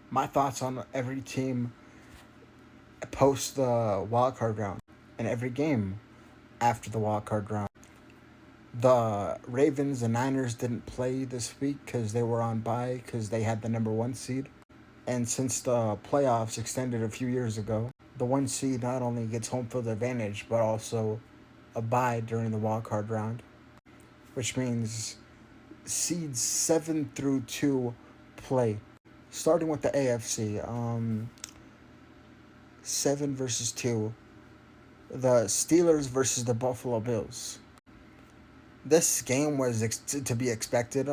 My thoughts on every team post the wild card round and every game after the wild card round. The Ravens and Niners didn't play this week because they were on bye because they had the number one seed. And since the playoffs extended a few years ago, the one seed not only gets home field advantage but also a bye during the wild card round, which means seeds 7 through 2 play. Starting with the AFC, 7 versus 2, the Steelers versus the Buffalo Bills. This game was to be expected.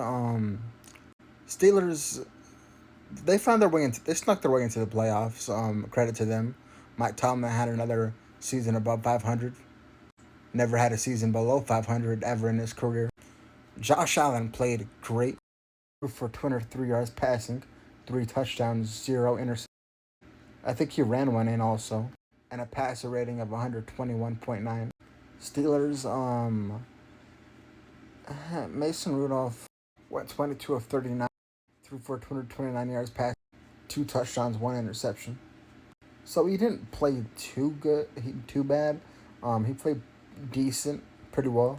Steelers, they found their way into, they snuck their way into the playoffs. Credit to them. Mike Tomlin had another season above 500. Never had a season below 500 ever in his career. Josh Allen played great for 203 yards passing, 3 touchdowns, 0 interceptions. I think he ran one in also, and a passer rating of 121.9. Steelers, Mason Rudolph went 22 of 39, threw for 229 yards passing, 2 touchdowns, 1 interception. So he didn't play too bad. He played decent, pretty well.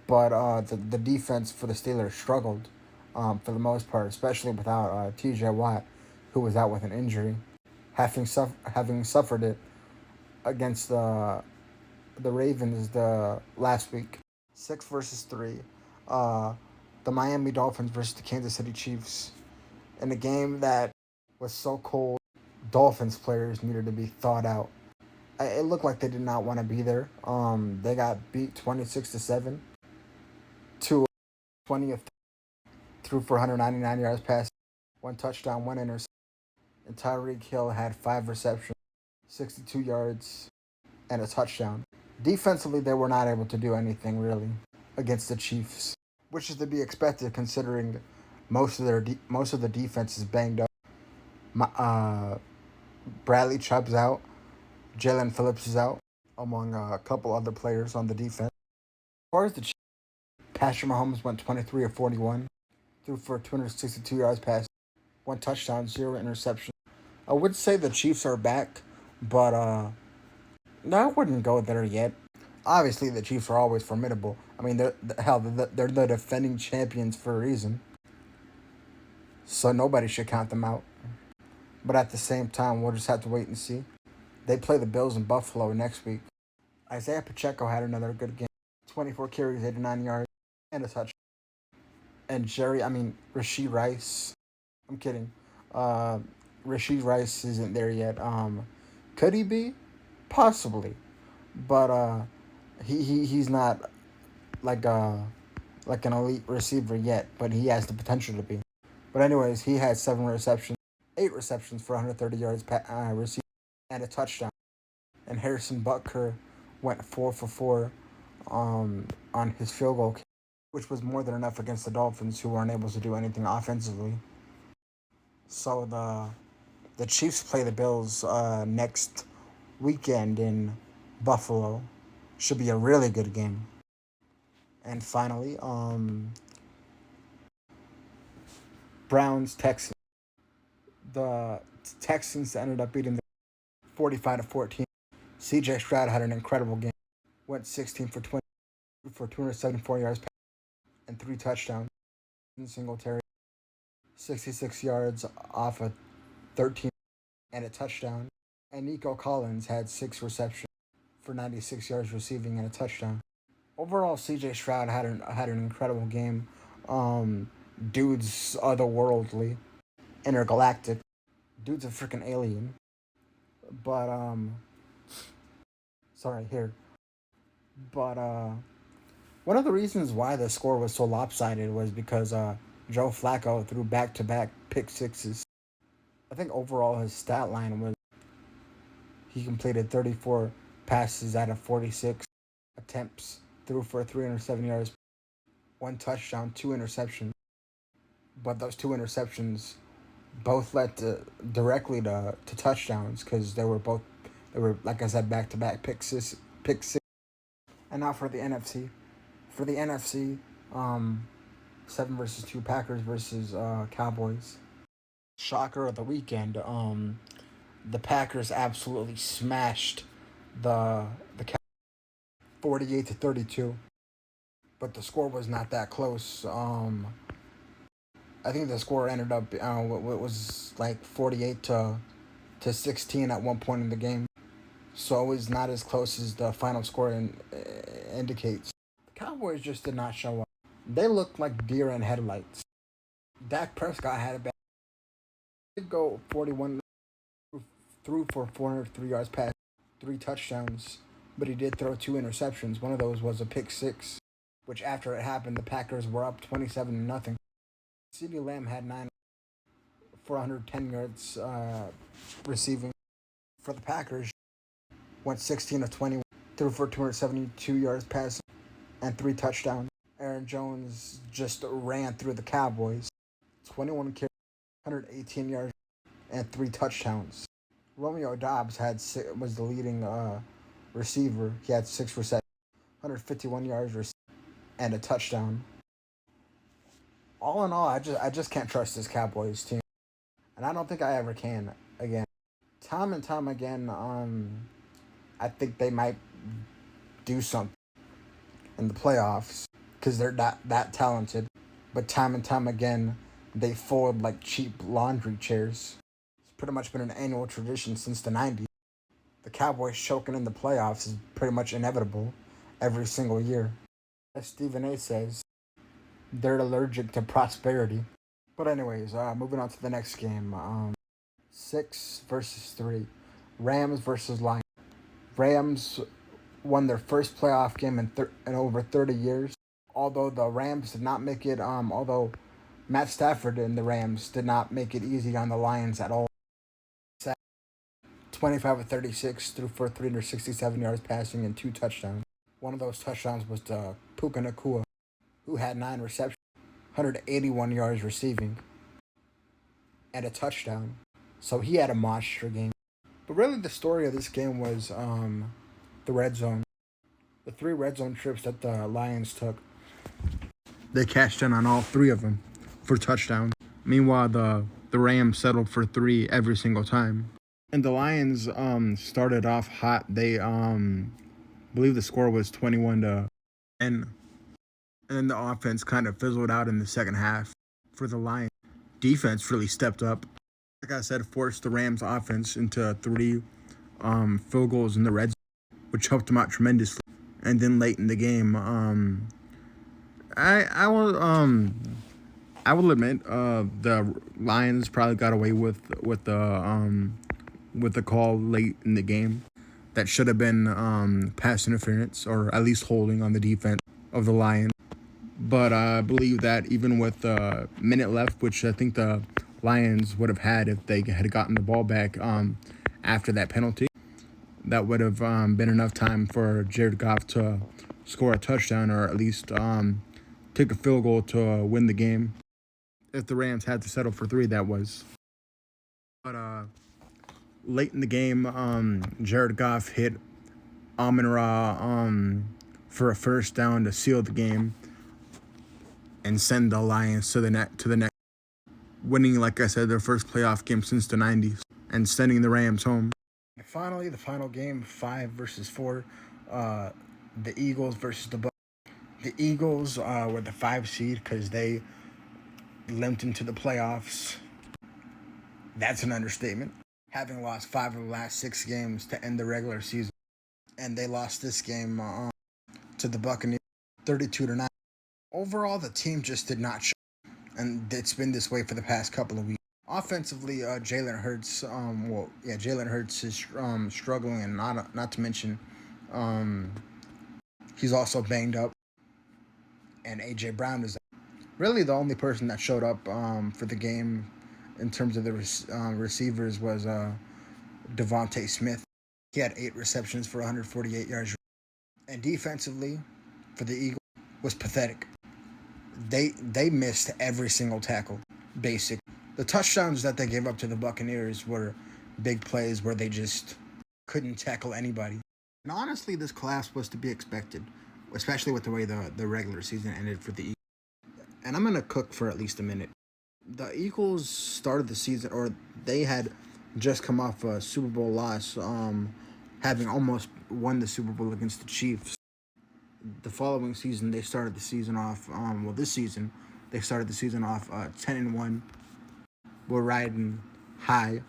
But the defense for the Steelers struggled for the most part, especially without T.J. Watt, who was out with an injury, having suffered it against the Ravens the last week. 6 versus 3. Uh, the Miami Dolphins versus the Kansas City Chiefs. In a game that was so cold, Dolphins players needed to be thawed out. It looked like they did not want to be there. They got beat 26-7. To 20th threw for 199 yards passing, 1 touchdown, 1 interception. And Tyreek Hill had 5 receptions, 62 yards, and a touchdown. Defensively, they were not able to do anything really against the Chiefs, which is to be expected considering most of the defense is banged up. Bradley Chubb's out, Jalen Phillips is out, among a couple other players on the defense. As far as the Chiefs, Patrick Mahomes went 23 of 41, threw for 262 yards passing, 1 touchdown, 0 interception. I would say the Chiefs are back, but no, I wouldn't go there yet. Obviously, the Chiefs are always formidable. I mean, they're the defending champions for a reason, so nobody should count them out. But at the same time, we'll just have to wait and see. They play the Bills in Buffalo next week. Isaiah Pacheco had another good game. 24 carries, 89 yards, and a touch. And Rashee Rice. I'm kidding. Uh, Rashee Rice isn't there yet. Could he be? Possibly. But he's not like like an elite receiver yet, but he has the potential to be. But anyways, he had 7 receptions, 8 receptions for 130 yards receiving and a touchdown. And Harrison Butker went 4 for 4 on his field goal, which was more than enough against the Dolphins, who weren't able to do anything offensively. So the Chiefs play the Bills next weekend in Buffalo. Should be a really good game. And finally, Browns Texans. The Texans ended up beating the 45-14. C.J. Stroud had an incredible game. Went 16 for 20 for 274 yards and 3 touchdowns. Singletary 66 yards off of 13 and a touchdown. And Nico Collins had 6 receptions for 96 yards receiving and a touchdown. Overall, C.J. Stroud had an incredible game. Dude's otherworldly, intergalactic. Dude's a freaking alien. But sorry here. But one of the reasons why the score was so lopsided was because Joe Flacco threw back-to-back pick sixes. I think overall his stat line was he completed 34 passes out of 46 attempts, threw for 307 yards, 1 touchdown, 2 interceptions. But those 2 interceptions both led directly to touchdowns because they were like I said back to back pick six. And now for the NFC. For the NFC, 7 versus 2 Packers versus Cowboys. Shocker of the weekend. The Packers absolutely smashed the 48-32, but the score was not that close. I think the score ended up was like 48 to 16 at one point in the game, so it was not as close as the final score indicates. The Cowboys just did not show up. They looked like deer in headlights. Dak Prescott had a bad. He did go 41 threw for 403 yards, passed 3 touchdowns, but he did throw 2 interceptions. One of those was a pick six, which after it happened, the Packers were up 27-0. CeeDee Lamb had 9 for 110 yards receiving. For the Packers, went 16 of 20, threw for 272 yards passing and 3 touchdowns. Aaron Jones just ran through the Cowboys, 21 carries, 118 yards and 3 touchdowns. Romeo Doubs was the leading receiver. He had 6 receptions, 151 yards and a touchdown. All in all, I just can't trust this Cowboys team, and I don't think I ever can again. Time and time again, I think they might do something in the playoffs because they're not that talented. But time and time again, they fold like cheap laundry chairs. It's pretty much been an annual tradition since the 90s. The Cowboys choking in the playoffs is pretty much inevitable every single year. As Stephen A. says, they're allergic to prosperity. But anyways, moving on to the next game. 6-3. Rams versus Lions. Rams won their first playoff game in over 30 years. Although the Rams did not make it, although Matt Stafford and the Rams did not make it easy on the Lions at all. 25 of 36, threw for 367 yards passing and 2 touchdowns. One of those touchdowns was to Puka Nacua, who had 9 receptions, 181 yards receiving, and a touchdown. So he had a monster game. But really the story of this game was the red zone. The 3 red zone trips that the Lions took. They cashed in on all 3 of them for touchdowns. Meanwhile, the Rams settled for 3 every single time. And the Lions started off hot. They believe the score was 21-10. And then the offense kind of fizzled out in the second half for the Lions. Defense really stepped up. Like I said, forced the Rams offense into 3 field goals in the red zone, which helped them out tremendously. And then late in the game, I will admit the Lions probably got away with the call late in the game. That should have been pass interference or at least holding on the defense of the Lions. But I believe that even with a minute left, which I think the Lions would have had if they had gotten the ball back after that penalty, that would have been enough time for Jared Goff to score a touchdown or at least take a field goal to win the game. If the Rams had to settle for 3, that was. But late in the game, Jared Goff hit Amon-Ra for a first down to seal the game and send the Lions to the next, winning, like I said, their first playoff game since the 90s and sending the Rams home. And finally, the final game, 5-4, the Eagles versus the Bucs. The Eagles were the 5 seed because they limped into the playoffs. That's an understatement. Having lost 5 of the last 6 games to end the regular season. And they lost this game to the Buccaneers 32-9. Overall, the team just did not show. And it's been this way for the past couple of weeks. Offensively, Jalen Hurts, Jalen Hurts is struggling, and not to mention, he's also banged up. And A.J. Brown is really the only person that showed up for the game in terms of the receivers was Devontae Smith. He had 8 receptions for 148 yards. And defensively, for the Eagles, was pathetic. They missed every single tackle, basically. The touchdowns that they gave up to the Buccaneers were big plays where they just couldn't tackle anybody. And honestly, this collapse was to be expected, especially with the way the regular season ended for the Eagles. And I'm going to cook for at least a minute. The Eagles started the season, or they had just come off a Super Bowl loss, having almost won the Super Bowl against the Chiefs. The following season, they started the season off. This season, they started the season off 10-1. We're riding high,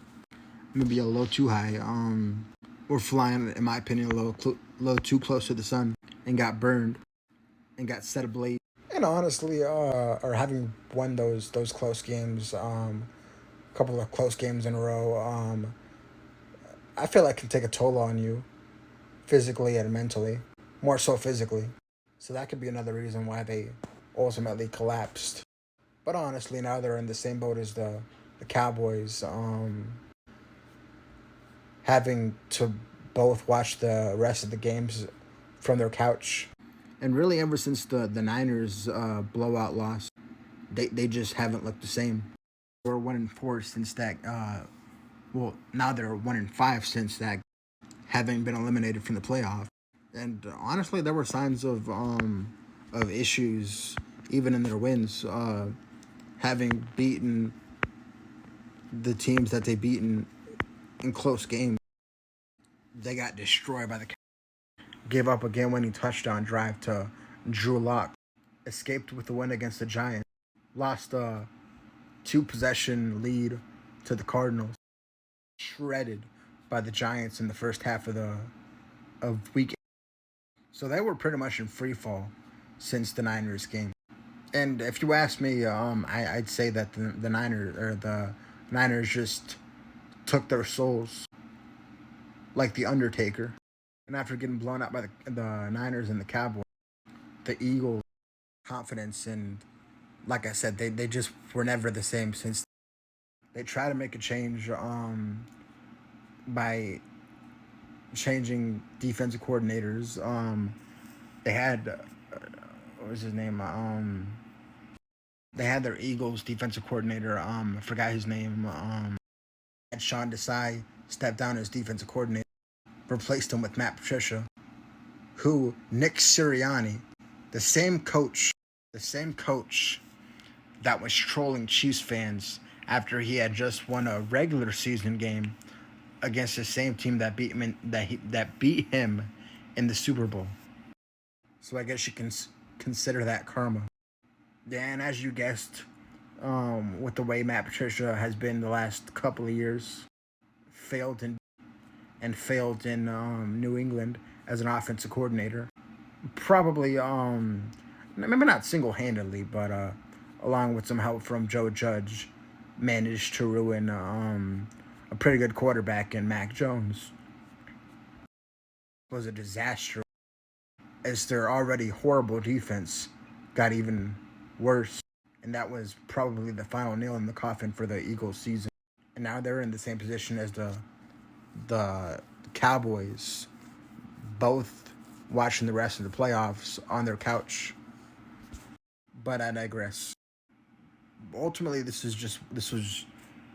maybe a little too high. We're flying, in my opinion, a little too close to the sun, and got burned and got set ablaze. And honestly, or having won those close games, a couple of close games in a row, I feel like can take a toll on you physically and mentally, more so physically. So that could be another reason why they ultimately collapsed. But honestly, now they're in the same boat as the Cowboys, having to both watch the rest of the games from their couch. And really, ever since the Niners blowout loss, they just haven't looked the same. We're 1-4 since that. Now they're 1-5 since that, having been eliminated from the playoff. And honestly, there were signs of issues even in their wins, having beaten the teams that they beaten in close games. They got destroyed by the. Gave up a game-winning touchdown drive to Drew Lock. Escaped with the win against the Giants. Lost a 2-possession lead to the Cardinals. Shredded by the Giants in the first half of week. So they were pretty much in free fall since the Niners game. And if you ask me, I'd say that the Niners just took their souls like the Undertaker. And after getting blown out by the Niners and the Cowboys, the Eagles' confidence, and like I said, they just were never the same since. They tried to make a change by changing defensive coordinators. They had what was his name? They had their Eagles defensive coordinator. I forgot his name. Had Sean Desai step down as defensive coordinator, replaced him with Matt Patricia, who Nick Sirianni, the same coach that was trolling Chiefs fans after he had just won a regular season game against the same team that beat him in the Super Bowl. So I guess you can consider that karma. And as you guessed, with the way Matt Patricia has been the last couple of years, failed in New England as an offensive coordinator. Probably, maybe not single-handedly, but along with some help from Joe Judge, managed to ruin a pretty good quarterback in Mac Jones. It was a disaster, as their already horrible defense got even worse. And that was probably the final nail in the coffin for the Eagles season. And now they're in the same position as the Cowboys, both watching the rest of the playoffs on their couch. But I digress. Ultimately, this was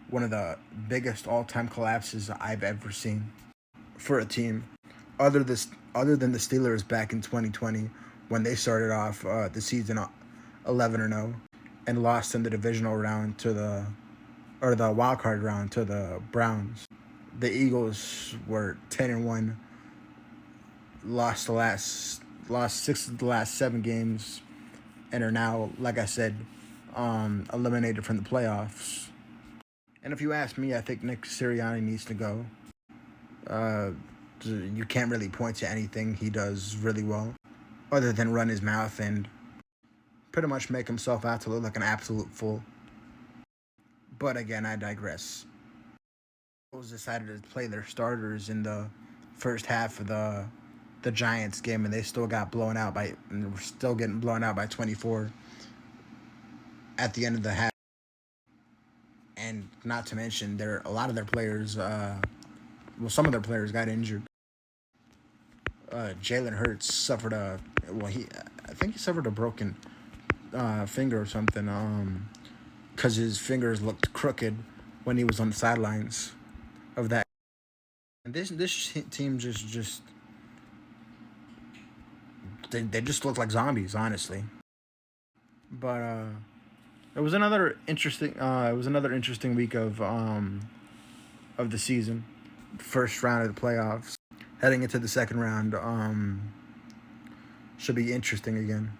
one of the biggest all-time collapses I've ever seen for a team, other than the Steelers back in 2020 when they started off the season 11-0 and lost in the divisional round the wild card round to the Browns. The Eagles were 10-1, lost 6 of the last 7 games, and are now, like I said, eliminated from the playoffs. And if you ask me, I think Nick Sirianni needs to go. You can't really point to anything he does really well, other than run his mouth and pretty much make himself out to look like an absolute fool. But again, I digress. Eagles decided to play their starters in the first half of the Giants game, and they still got blown out and were still getting blown out by 24 at the end of the half. And not to mention, a lot of their players, some of their players got injured. Jalen Hurts suffered I think he suffered a broken finger or something, because his fingers looked crooked when he was on the sidelines of that. And this team just they just look like zombies, honestly. But It was another interesting. It was another interesting week of the season. First round of the playoffs. Heading into the second round, should be interesting again.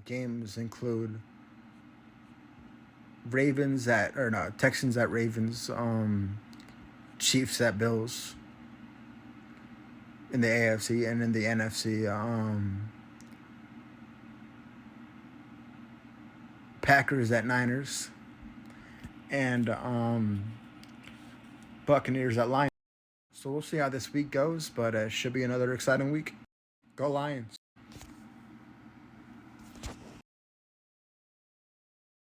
Games include Texans at Ravens, Chiefs at Bills in the AFC, and in the NFC, Packers at Niners, and Buccaneers at Lions. So we'll see how this week goes, but it should be another exciting week. Go Lions.